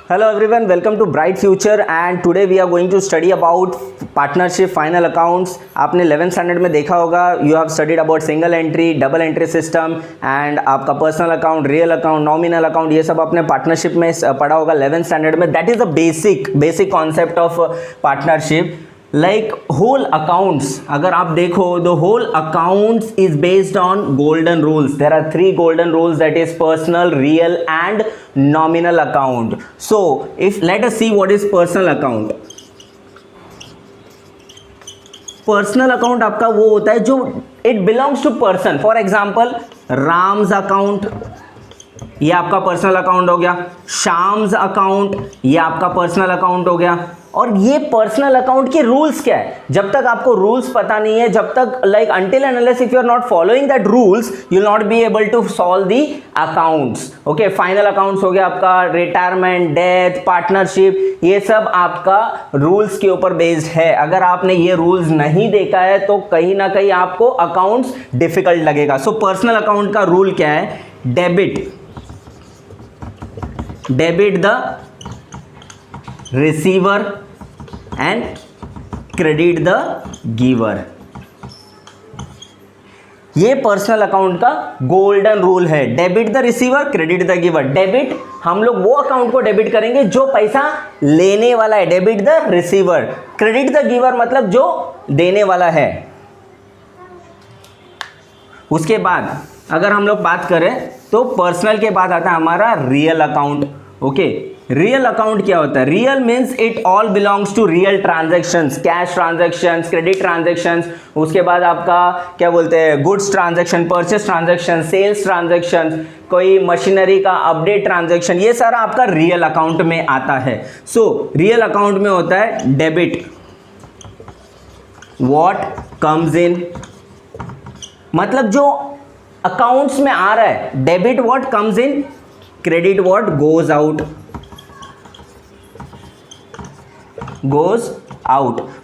Hello everyone, welcome to Bright Future and today we are going to study about partnership final accounts. आपने 11th standard में देखा होगा, you have studied about single entry, double entry system and आपका personal account, real account, nominal account, ये सब आपने partnership में पढ़ा होगा 11th स्टैंडर्ड में. That is the basic concept of partnership. Like whole accounts अगर आप देखो, the whole accounts is based on golden rules. There are 3 golden rules, that is personal, real and nominal account. So if let us see what is personal account. Personal account आपका वो होता है जो it belongs to person. For example Ram's account, ये आपका personal account हो गया. शाम्स account, ये आपका पर्सनल अकाउंट हो गया. और ये पर्सनल अकाउंट के रूल्स क्या है, जब तक आपको रूल्स पता नहीं है, जब तक like until and unless if you are not following that rules you will not be able to solve the accounts. Okay, final accounts हो गया आपका, रिटायरमेंट, डेथ, पार्टनरशिप, ये सब आपका रूल्स के ऊपर बेस्ड है. अगर आपने ये रूल्स नहीं देखा है तो कहीं ना कहीं आपको अकाउंट्स डिफिकल्ट लगेगा. सो पर्सनल अकाउंट का रूल क्या है? Debit the receiver and credit the giver. ये पर्सनल अकाउंट का गोल्डन रूल है. Debit the receiver, credit the giver. Debit हम लोग वो अकाउंट को डेबिट करेंगे जो पैसा लेने वाला है, debit the receiver. Credit the giver मतलब जो देने वाला है. उसके बाद अगर हम लोग बात करें तो पर्सनल के बाद आता है हमारा real account. Okay, real account क्या होता है? Real means it all belongs to real transactions, cash transactions, credit transactions. उसके बाद आपका क्या बोलते हैं, goods transaction, purchase transaction, sales transaction, कोई मशीनरी का अपडेट ट्रांजैक्शन, ये सारा आपका रियल अकाउंट में आता है. सो रियल अकाउंट में होता है डेबिट व्हाट कम्स इन, मतलब जो अकाउंट्स में आ रहा है, debit what comes in, credit what goes out.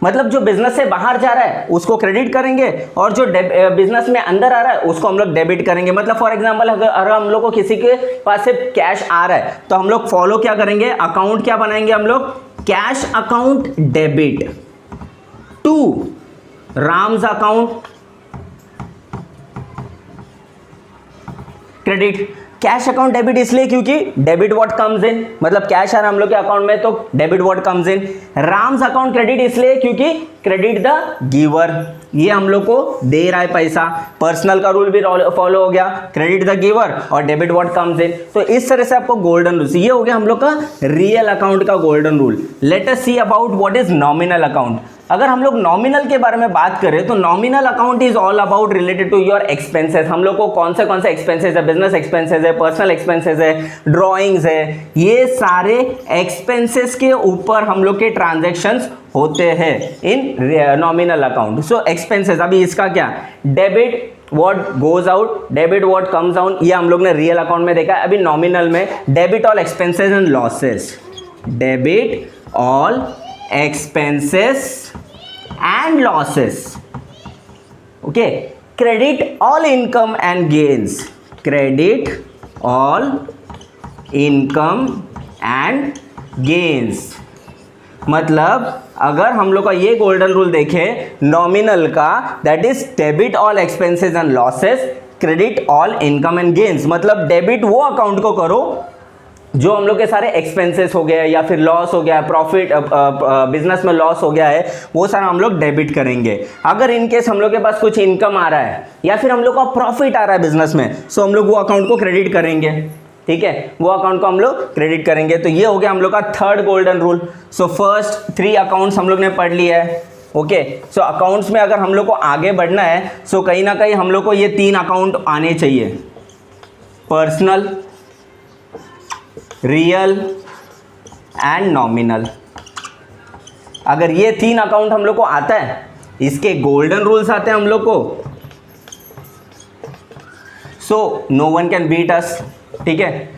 मतलब जो बिजनेस से बाहर जा रहा है उसको क्रेडिट करेंगे और जो बिजनेस में अंदर आ रहा है उसको हम लोग डेबिट करेंगे. मतलब फॉर एग्जांपल अगर हम लोग को किसी के पास से कैश आ रहा है तो हम लोग फॉलो क्या करेंगे, अकाउंट क्या बनाएंगे हम लोग, cash account debit to Ram's account credit. Cash account debit इसलिए क्योंकि डेबिट व्हाट कम्स इन, मतलब कैश आ रहा है हम लोग के अकाउंट में तो debit what comes in. Ram's account credit इसलिए क्योंकि क्रेडिट द गिवर, ये हम लोग को दे रहा है पैसा. पर्सनल का रूल भी फॉलो हो गया, क्रेडिट द गिवर और डेबिट व्हाट कम्स इन. तो इस तरह से आपको गोल्डन रूल, ये हो गया हम लोग का रियल अकाउंट का golden rule. Late us see about what is nominal account. अगर हम लोग नॉमिनल के बारे में बात करें तो nominal account is all about related to your expenses. हम लोग को कौन से एक्सपेंसेस है, बिजनेस एक्सपेंसेस है, पर्सनल एक्सपेंसेस है, ड्रॉइंग्स है, ये सारे एक्सपेंसेस के ऊपर हम लोग के ट्रांजैक्शंस होते हैं इन नॉमिनल अकाउंट. सो एक्सपेंसेस, अभी इसका क्या, debit what goes out, debit what comes out, ये हम लोग ने रियल अकाउंट में देखा है. अभी नॉमिनल में debit all expenses and losses, debit all expenses and losses. Okay, credit all income and gains, credit all income and gains. मतलब अगर हम लोग का ये गोल्डन रूल देखें नॉमिनल का, that is debit all expenses and losses, credit all income and gains. मतलब debit वो अकाउंट को करो जो हम लोग के सारे एक्सपेंसेस हो गया या फिर लॉस हो गया, प्रॉफिट बिजनेस में लॉस हो गया है, वो सारा हम लोग डेबिट करेंगे. अगर इनकेस हम लोग के पास कुछ इनकम आ रहा है या फिर हम लोग का प्रॉफिट आ रहा है बिजनेस में, सो हम लोग वो अकाउंट को क्रेडिट करेंगे. ठीक है, वो अकाउंट को हम लोग क्रेडिट करेंगे. तो ये हो गया हम लोग का third golden rule. So first 3 accounts हम लोग ने पढ़ लिया है. ओके, सो अकाउंट्स में अगर हम लोग को आगे बढ़ना है सो कहीं ना कहीं हम लोग को ये 3 अकाउंट आने चाहिए, पर्सनल, रियल एंड नॉमिनल. अगर ये 3 अकाउंट हम लोग को आता है, इसके गोल्डन रूल्स आते हैं हम लोग को, so no one can beat us. ठीक है,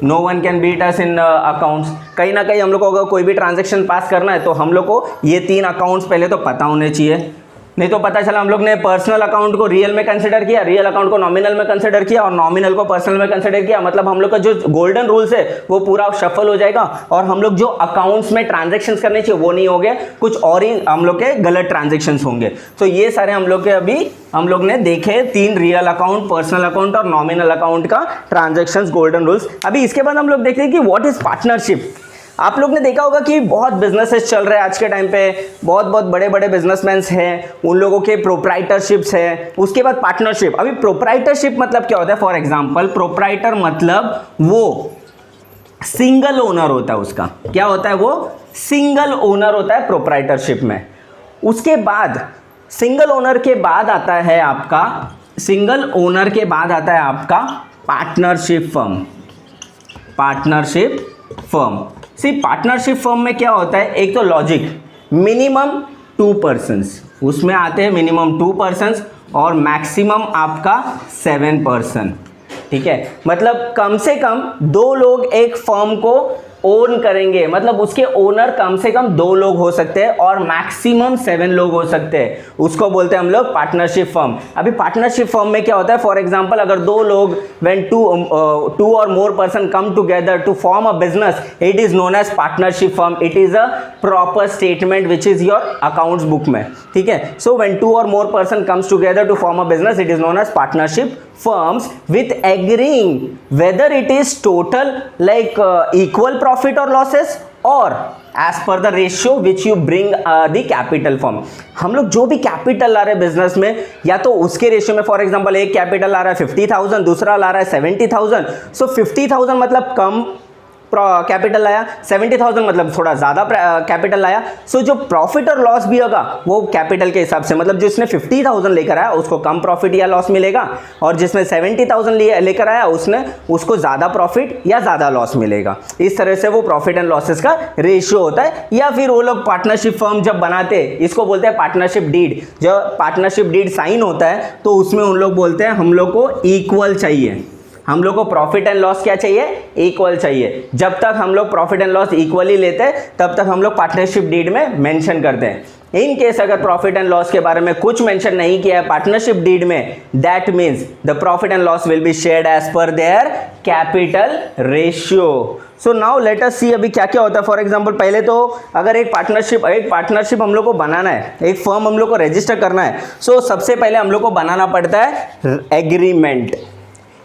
no one can beat us in accounts. कहीं ना कहीं हम लोग को अगर कोई भी ट्रांजैक्शन पास करना है तो हम लोग को ये 3 अकाउंट्स पहले तो पता होने चाहिए. नहीं तो पता चला हम लोग ने पर्सनल अकाउंट को रियल में कंसिडर किया, रियल अकाउंट को नॉमिनल में कंसिडर किया और नॉमिनल को पर्सनल में कंसिडर किया, मतलब हम लोग का जो गोल्डन रूल्स है वो पूरा शफल हो जाएगा और हम लोग जो अकाउंट्स में ट्रांजैक्शंस करने चाहिए वो नहीं हो गए, कुछ और ही हम लोग के गलत ट्रांजैक्शंस होंगे। तो ये सारे हम लोग के अभी हम लोग ने देखे 3 रियल अकाउंट, पर्सनल अकाउंट और नॉमिनल अकाउंट का ट्रांजैक्शंस गोल्डन रूल्स। अभी इसके बाद हम लोग देखते हैं कि व्हाट इज पार्टनरशिप। आप लोग ने देखा होगा कि बहुत बिजनेसेस चल रहे हैं आज के टाइम पे, बहुत बहुत बड़े बड़े बिजनेसमैन हैं, उन लोगों के प्रोप्राइटरशिप्स है, उसके बाद पार्टनरशिप। अभी प्रोप्राइटरशिप मतलब क्या होता है? फॉर एग्जांपल प्रोप्राइटर मतलब वो सिंगल ओनर होता है, उसका क्या होता है? वो सिंगल ओनर होता है प्रोप्राइटरशिप में। उसके बाद सिंगल ओनर के बाद आता है आपका, सिंगल ओनर के बाद आता है आपका पार्टनरशिप फर्म। पार्टनरशिप फर्म, सी पार्टनरशिप फर्म में क्या होता है? एक तो लॉजिक, मिनिमम 2 पर्सन्स, उसमें आते हैं मिनिमम 2 पर्सन्स और मैक्सिमम आपका 7 पर्सन। ठीक है, मतलब कम से कम 2 लोग एक फर्म को ओन करेंगे, मतलब उसके ओनर कम से कम 2 लोग हो सकते हैं और मैक्सिमम 7 लोग हो सकते हैं, उसको बोलते हैं हम लोग पार्टनरशिप फर्म। अभी पार्टनरशिप फर्म में क्या होता है? फॉर एग्जांपल अगर 2 लोग व्हेन 2 और more person come together to form a business, it is known as partnership firm. It is a proper statement which is your accounts book में। ठीक है, सो व्हेन 2 और more person comes together to form a business, it is known as partnership firms with agreeing whether it is total like equal profit or losses or as per the ratio which you bring the capital firm। हम लोग जो भी capital ला रहे हैं business में, या तो उसके रेशियो में, फॉर एग्जांपल एक कैपिटल ला रहा है 50,000, दूसरा ला रहा है 70,000, सो 50,000 मतलब कम कैपिटल लाया, 70,000 मतलब थोड़ा ज़्यादा कैपिटल लाया। सो जो प्रॉफिट और लॉस भी होगा वो कैपिटल के हिसाब से, मतलब जिसने 50,000 लेकर आया उसको कम प्रॉफिट या लॉस मिलेगा और जिसने 70,000 लेकर आया उसको ज़्यादा प्रॉफिट या ज़्यादा लॉस मिलेगा। इस तरह से वो प्रॉफिट एंड लॉसेस का रेशियो होता है। या फिर वो लोग पार्टनरशिप फर्म जब बनाते हैं, इसको बोलते हैं पार्टनरशिप डीड। जब पार्टनरशिप डीड साइन होता है तो उसमें उन लोग बोलते हैं हम लोग को इक्वल चाहिए, हम लोग को प्रॉफिट एंड लॉस क्या चाहिए? इक्वल चाहिए। जब तक हम लोग प्रॉफिट एंड लॉस इक्वली लेते हैं तब तक हम लोग पार्टनरशिप डीड में मेंशन करते हैं। इन केस अगर प्रॉफिट एंड लॉस के बारे में कुछ मेंशन नहीं किया है पार्टनरशिप डीड में, that means the profit and loss will be shared as per their capital ratio. So now let us see अभी क्या क्या होता है। फॉर एग्जांपल पहले तो अगर एक पार्टनरशिप हम लोग को बनाना है, एक फर्म हम लोग को रजिस्टर करना है, सो सबसे पहले हम लोग को बनाना पड़ता है एग्रीमेंट,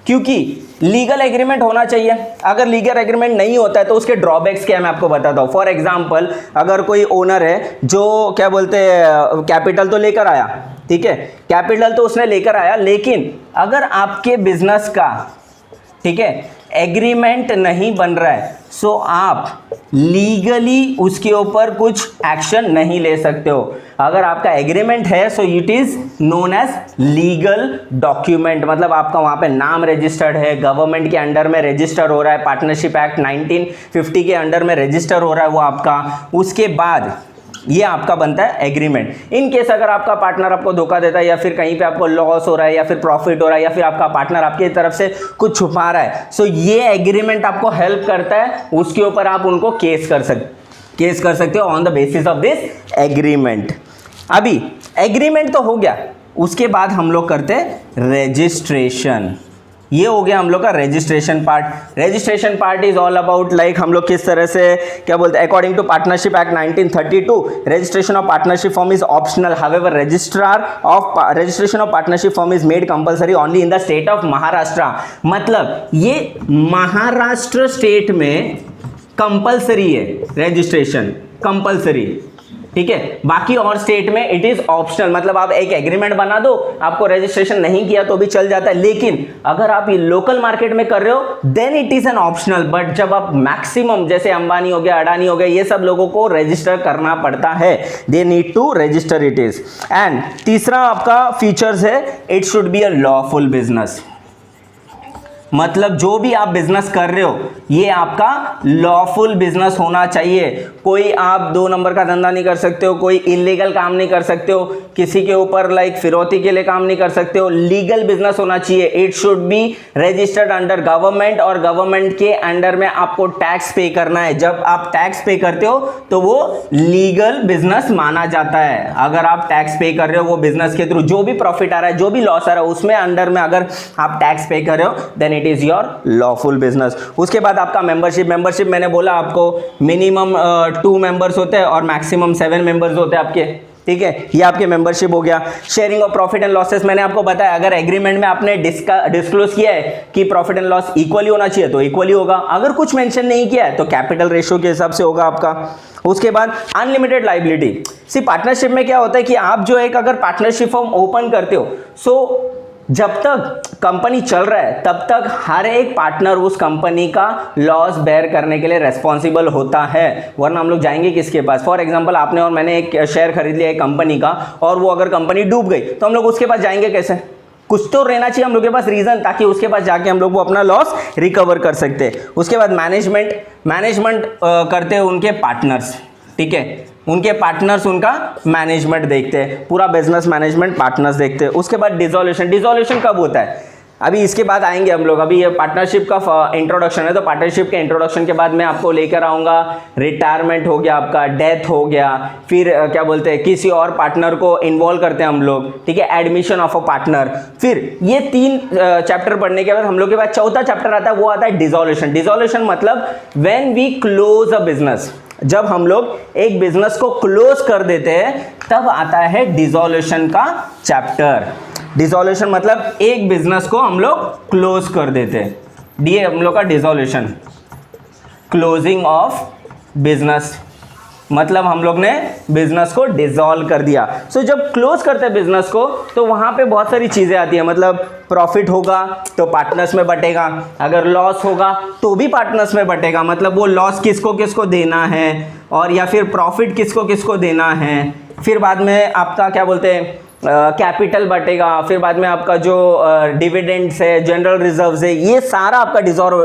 क्योंकि लीगल एग्रीमेंट होना चाहिए। अगर लीगल एग्रीमेंट नहीं होता है तो उसके ड्रॉबैक्स क्या है मैं आपको बताता हूँ। फॉर एग्जांपल अगर कोई ओनर है जो क्या बोलते हैं कैपिटल तो लेकर आया, ठीक है, कैपिटल तो उसने लेकर आया, लेकिन अगर आपके बिजनेस का, ठीक है, एग्रीमेंट नहीं बन रहा है, सो आप लीगली उसके ऊपर कुछ एक्शन नहीं ले सकते हो। अगर आपका एग्रीमेंट है so it is known as legal document, मतलब आपका वहाँ पे नाम रजिस्टर्ड है, गवर्नमेंट के अंडर में रजिस्टर हो रहा है, पार्टनरशिप एक्ट 1950 के अंडर में रजिस्टर हो रहा है वो आपका। उसके बाद ये आपका बनता है एग्रीमेंट। इन केस अगर आपका पार्टनर आपको धोखा देता है या फिर कहीं पे आपको लॉस हो रहा है या फिर प्रॉफिट हो रहा है या फिर आपका पार्टनर आपकी तरफ से कुछ छुपा रहा है, सो ये एग्रीमेंट आपको हेल्प करता है, उसके ऊपर आप उनको केस कर सकते हो on the basis of this agreement. अभी एग्रीमेंट तो हो गया, उसके बाद हम लोग करते हैं रजिस्ट्रेशन। ये हो गया हम लोग का registration part. Registration part is all about like हम लोग किस तरह से क्या बोलते हैं, according to partnership act 1932 registration of partnership firm is optional, however registration of partnership firm is made compulsory only in the state of Maharashtra. मतलब ये महाराष्ट्र स्टेट में कंपलसरी है रजिस्ट्रेशन, कंपलसरी, ठीक है, बाकी और स्टेट में इट इज ऑप्शनल। मतलब आप एक एग्रीमेंट बना दो, आपको रजिस्ट्रेशन नहीं किया तो भी चल जाता है, लेकिन अगर आप ये लोकल मार्केट में कर रहे हो then it is an optional. But जब आप मैक्सिमम जैसे अंबानी हो गया, अडानी हो गया, ये सब लोगों को रजिस्टर करना पड़ता है, they need to register it is. And तीसरा आपका फीचर्स है, it should be a lawful business. मतलब जो भी आप बिजनेस कर रहे हो ये आपका लॉफुल बिजनेस होना चाहिए। कोई आप 2 नंबर का धंधा नहीं कर सकते हो, कोई इलीगल काम नहीं कर सकते हो, किसी के ऊपर लाइक फिरौती के लिए काम नहीं कर सकते हो। लीगल बिजनेस होना चाहिए। It should be registered under government और गवर्नमेंट के अंडर में आपको टैक्स पे करना है। जब आप टैक्स पे करते हो तो वो लीगल बिजनेस माना जाता है। अगर आप टैक्स पे कर रहे हो वो बिजनेस के थ्रू, जो भी प्रॉफिट आ रहा है, जो भी लॉस आ रहा है, उसमें अंडर में अगर आप टैक्स पे कर रहे हो then it is your lawful business. उसके बाद आपका मेंबरशिप मैंने बोला आपको मिनिमम 2 मेंबर्स होते हैं और मैक्सिमम 7 मेंबर्स होते हैं आपके, ठीक है। ये आपके मेंबरशिप हो गया। Sharing of profit and losses मैंने आपको बताया, अगर एग्रीमेंट में आपने डिस्क्लोज किया है कि प्रॉफिट एंड लॉस इक्वली होना चाहिए तो इक्वली होगा। अगर कुछ मेंशन नहीं किया है तो कैपिटल रेशियो के हिसाब से होगा आपका। उसके बाद अनलिमिटेड लायबिलिटी। सी पार्टनरशिप में क्या होता है कि आप जो एक अगर पार्टनरशिप फॉर्म ओपन करते हो, सो जब तक कंपनी चल रहा है तब तक हर एक पार्टनर उस कंपनी का लॉस बेयर करने के लिए रेस्पॉन्सिबल होता है, वरना हम लोग जाएंगे किसके पास। फॉर एग्जांपल आपने और मैंने एक शेयर खरीद लिया एक कंपनी का और वो अगर कंपनी डूब गई तो हम लोग उसके पास जाएंगे कैसे? कुछ तो रहना चाहिए हम लोग के पास रीजन, ताकि उसके पास जाके हम लोग वो अपना लॉस रिकवर कर सकते हैं। उसके बाद मैनेजमेंट करते हैं उनके पार्टनर्स, ठीक है। उनके पार्टनर्स उनका मैनेजमेंट देखते हैं, पूरा बिजनेस मैनेजमेंट पार्टनर्स देखते हैं। उसके बाद डिसोल्यूशन कब होता है? अभी इसके बाद आएंगे हम लोग। अभी ये पार्टनरशिप का इंट्रोडक्शन है, तो पार्टनरशिप के इंट्रोडक्शन के बाद मैं आपको लेकर आऊँगा रिटायरमेंट हो गया आपका, डेथ हो गया, फिर क्या बोलते हैं किसी और पार्टनर को इन्वॉल्व करते हैं हम लोग, ठीक है, एडमिशन ऑफ अ पार्टनर। फिर ये 3 चैप्टर पढ़ने के बाद हम लोग के बाद चौथा चैप्टर आता है, वो आता है डिसोल्यूशन। डिसोल्यूशन मतलब when we close a business, जब हम लोग एक बिजनेस को क्लोज कर देते हैं तब आता है डिसोल्यूशन का चैप्टर। डिसोल्यूशन मतलब एक बिजनेस को हम लोग क्लोज कर देते हैं, ये हम लोग का डिसोल्यूशन, क्लोजिंग ऑफ बिजनेस मतलब हम लोग ने बिजनेस को डिसॉल्व कर दिया। सो जब क्लोज करते हैं बिजनेस को तो वहां पे बहुत सारी चीजें आती है, मतलब प्रॉफिट होगा तो पार्टनर्स में बटेगा, अगर लॉस होगा तो भी पार्टनर्स में बटेगा, मतलब वो लॉस किसको किसको देना है और या फिर प्रॉफिट किसको किसको देना है। फिर बाद में आपका क्या बोलते हैं कैपिटल बटेगा, फिर बाद में आपका जो डिविडेंड्स है, जनरल रिजर्व्स है, ये सारा आपका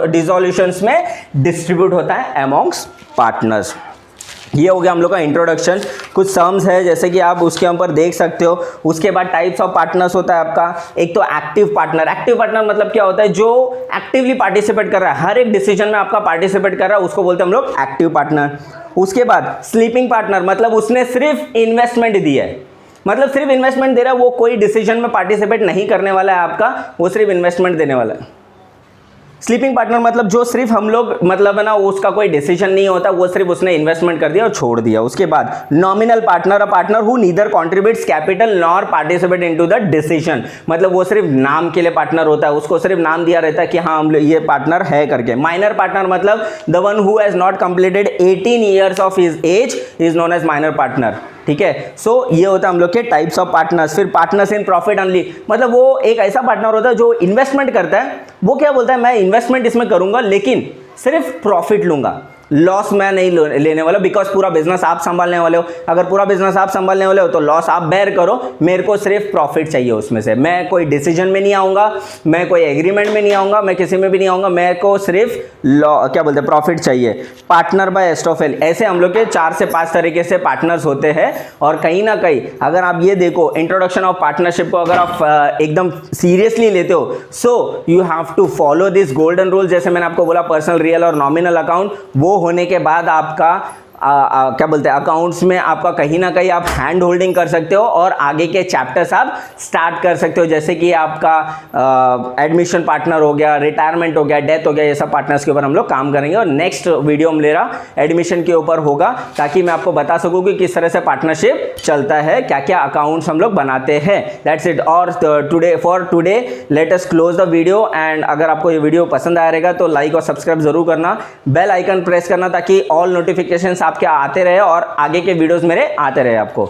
डिसोल्यूशंस में डिस्ट्रीब्यूट होता है अमॉन्ग्स पार्टनर्स। ये हो गया हम लोग का इंट्रोडक्शन। कुछ सम्स है जैसे कि आप उसके ऊपर देख सकते हो। उसके बाद टाइप्स ऑफ पार्टनर्स होता है आपका, एक तो एक्टिव पार्टनर। एक्टिव पार्टनर मतलब क्या होता है? जो एक्टिवली पार्टिसिपेट कर रहा है, हर एक डिसीजन में आपका पार्टिसिपेट कर रहा है, उसको बोलते हैं हम लोग एक्टिव पार्टनर। उसके बाद स्लीपिंग पार्टनर मतलब उसने सिर्फ इन्वेस्टमेंट दी है, मतलब सिर्फ इन्वेस्टमेंट दे रहा है, वो कोई डिसीजन में पार्टिसिपेट नहीं करने वाला है आपका, वो सिर्फ इन्वेस्टमेंट देने वाला है। स्लीपिंग पार्टनर मतलब जो सिर्फ हम लोग मतलब है ना, उसका कोई डिसीजन नहीं होता, वो सिर्फ उसने इन्वेस्टमेंट कर दिया और छोड़ दिया। उसके बाद nominal partner, a partner who neither contributes capital nor participate into the decision, मतलब वो सिर्फ नाम के लिए पार्टनर होता है, उसको सिर्फ नाम दिया रहता है कि हाँ हम ये पार्टनर है करके। माइनर पार्टनर मतलब the one who has not completed 18 years of his age is known as minor partner, ठीक है। सो ये होता है हम लोग के टाइप्स ऑफ पार्टनर्स। फिर पार्टनर्स इन प्रॉफिट ओनली मतलब वो एक ऐसा पार्टनर होता है जो इन्वेस्टमेंट करता है, वो क्या बोलता है मैं इन्वेस्टमेंट इसमें करूंगा लेकिन सिर्फ प्रॉफिट लूंगा, लॉस मैं नहीं लेने वाला, बिकॉज पूरा बिजनेस आप संभालने वाले हो। अगर पूरा बिजनेस आप संभालने वाले हो तो लॉस आप बेयर करो, मेरे को सिर्फ प्रॉफिट चाहिए उसमें से। मैं कोई डिसीजन में नहीं आऊंगा, मैं कोई एग्रीमेंट में नहीं आऊंगा, मैं किसी में भी नहीं आऊंगा, मेरे को सिर्फ क्या बोलते हैं प्रॉफिट चाहिए। पार्टनर बाय एस्टोफेल, ऐसे हम लोग के 4 से 5 तरीके से पार्टनर्स होते हैं। और कहीं ना कहीं अगर आप ये देखो इंट्रोडक्शन ऑफ पार्टनरशिप को अगर आप एकदम सीरियसली लेते हो, so you have to follow this golden rule. जैसे मैंने आपको बोला पर्सनल, रियल और नॉमिनल अकाउंट, वो होने के बाद आपका क्या बोलते हैं अकाउंट्स में आपका कहीं ना कहीं आप हैंड होल्डिंग कर सकते हो और आगे के चैप्टर्स आप स्टार्ट कर सकते हो। जैसे कि आपका एडमिशन पार्टनर हो गया, रिटायरमेंट हो गया, डेथ हो गया, ये सब पार्टनर्स के ऊपर हम लोग काम करेंगे। और नेक्स्ट वीडियो मेरा एडमिशन के ऊपर होगा ताकि मैं आपको बता सकूं कि किस तरह से पार्टनरशिप चलता है, क्या क्या अकाउंट्स हम लोग बनाते हैं। That's it. और today let us close the video. And अगर आपको ये वीडियो पसंद आया रहेगा तो लाइक और सब्सक्राइब जरूर करना, बेल आइकन प्रेस करना ताकि ऑल नोटिफिकेशंस आपके आते रहे और आगे के वीडियोस मेरे आते रहे आपको।